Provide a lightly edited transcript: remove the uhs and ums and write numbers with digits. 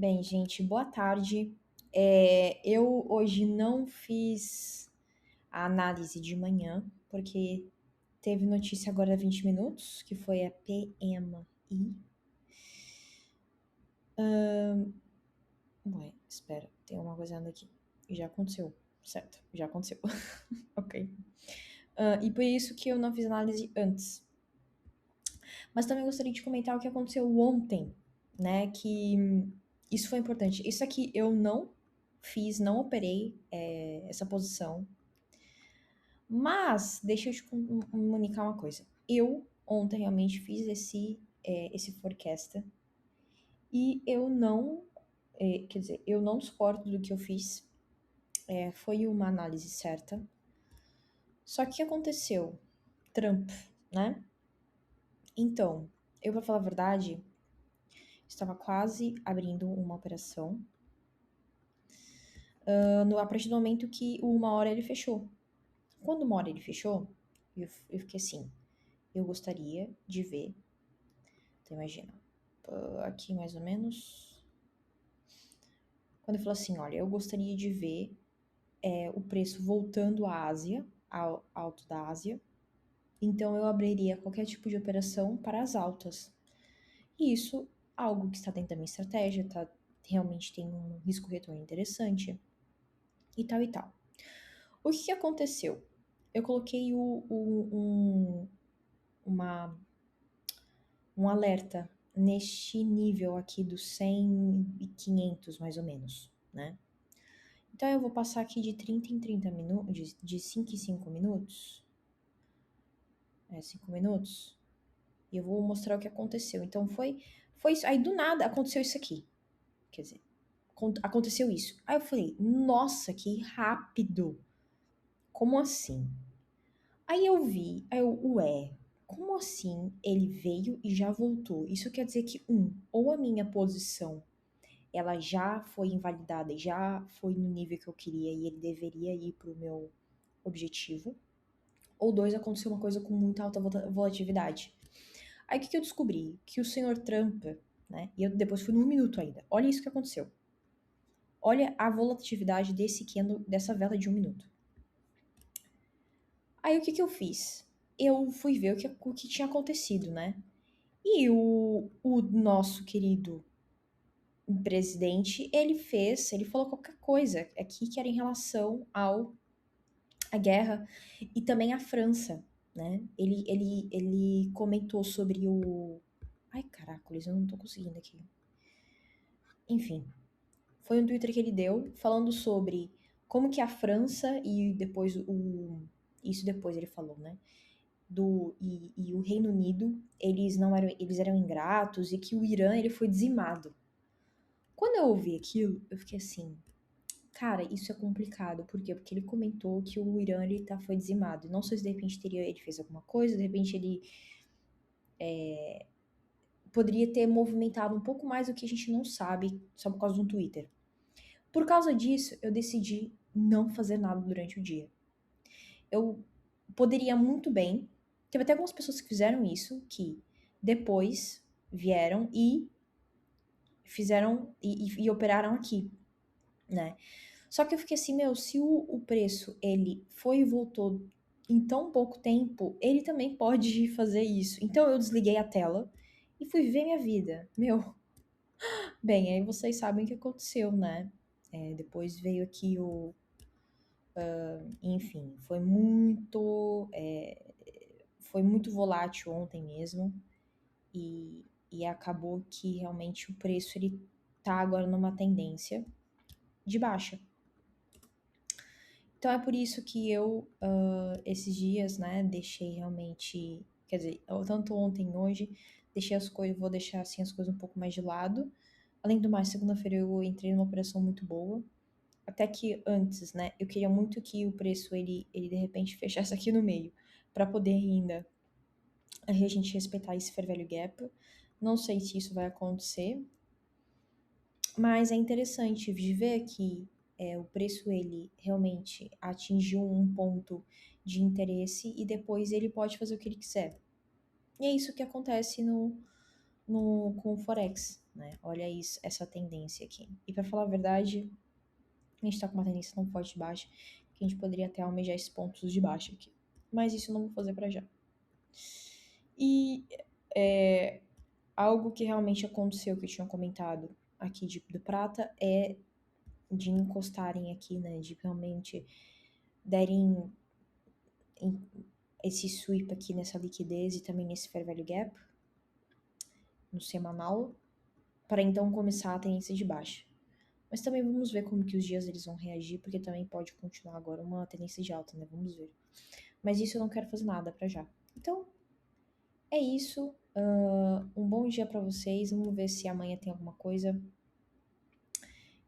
Bem, gente, boa tarde. Eu hoje não fiz a análise de manhã, porque teve notícia agora há 20 minutos, que foi a PMI. Ué, espera, tem uma coisa errada aqui. Já aconteceu, certo, já aconteceu. Ok. E por isso que eu não fiz análise antes. Mas também gostaria de comentar o que aconteceu ontem, né? Que isso foi importante. Isso aqui eu não fiz, não operei essa posição. Mas deixa eu te comunicar uma coisa. Eu ontem realmente fiz esse forecast e eu não, quer dizer, eu não discordo do que eu fiz. Foi uma análise certa. Só que o que aconteceu? Trump, né? Então, eu pra falar a verdade, estava quase abrindo uma operação. A partir do momento que o uma hora ele fechou. Quando uma hora ele fechou, eu fiquei assim, eu gostaria de ver. Então, imagina, aqui mais ou menos. Quando ele falou assim: olha, eu gostaria de ver o preço voltando à Ásia, ao alto da Ásia. Então, eu abriria qualquer tipo de operação para as altas. E isso, algo que está dentro da minha estratégia, realmente tem um risco-retorno interessante e tal e tal. O que aconteceu? Eu coloquei um alerta neste nível aqui dos 100 e 500, mais ou menos, né? Então, eu vou passar aqui de 30 em 30 minutos, de 5 em 5 minutos. 5 minutos. E eu vou mostrar o que aconteceu. Então, foi isso. Aí, do nada, aconteceu isso aqui. Quer dizer, aconteceu isso. Aí eu falei, nossa, que rápido. Como assim? Ué, como assim ele veio e já voltou? Isso quer dizer que, ou a minha posição, ela já foi invalidada, já foi no nível que eu queria e ele deveria ir pro meu objetivo, ou dois, aconteceu uma coisa com muita alta volatilidade. Aí o que eu descobri? Que o senhor Trump, né, e eu depois fui num minuto ainda, olha isso que aconteceu. Olha a volatilidade desse candle, dessa vela de 1 minuto. Aí o que eu fiz? Eu fui ver o que tinha acontecido, né? E o nosso querido presidente, ele falou qualquer coisa aqui que era em relação à guerra e também à França, né? Ele comentou sobre o... Ai, caracoles, eu não tô conseguindo aqui. Enfim, foi um Twitter que ele deu falando sobre como que a França e depois Isso depois ele falou, né? E o Reino Unido, eles eram ingratos e que o Irã, ele foi dizimado. Quando eu ouvi aquilo, eu fiquei assim, cara, isso é complicado. Por quê? Porque ele comentou que o Irã, foi dizimado. Não sei se de repente ele fez alguma coisa, de repente ele poderia ter movimentado um pouco mais do que a gente não sabe, só por causa de um Twitter. Por causa disso, eu decidi não fazer nada durante o dia. Eu poderia muito bem. Teve até algumas pessoas que fizeram isso, que depois vieram e fizeram e operaram aqui, né? Só que eu fiquei assim, meu, se o preço ele foi e voltou em tão pouco tempo, ele também pode fazer isso. Então eu desliguei a tela e fui viver minha vida. Meu, bem, aí vocês sabem o que aconteceu, né? Depois veio aqui enfim, foi muito volátil ontem mesmo e acabou que realmente o preço ele tá agora numa tendência de baixa. Então é por isso que eu, esses dias, né, deixei realmente, quer dizer, tanto ontem e hoje, deixei as coisas, vou deixar assim as coisas um pouco mais de lado. Além do mais, segunda-feira eu entrei numa operação muito boa. Até que antes, né, eu queria muito que o preço ele de repente fechasse aqui no meio, para poder ainda a gente respeitar esse fair value gap. Não sei se isso vai acontecer, mas é interessante de ver que o preço ele realmente atingiu um ponto de interesse e depois ele pode fazer o que ele quiser. E é isso que acontece com o Forex, né? Olha isso, essa tendência aqui. E para falar a verdade, a gente tá com uma tendência tão forte de baixa que a gente poderia até almejar esses pontos de baixa aqui. Mas isso eu não vou fazer para já. E algo que realmente aconteceu, que eu tinha comentado aqui do prata, é de encostarem aqui, né? De realmente derem esse sweep aqui nessa liquidez e também nesse fair value gap no semanal, para então começar a tendência de baixa. Mas também vamos ver como que os dias eles vão reagir, porque também pode continuar agora uma tendência de alta, né? Vamos ver. Mas isso eu não quero fazer nada para já. Então, é isso. Um bom dia para vocês. Vamos ver se amanhã tem alguma coisa.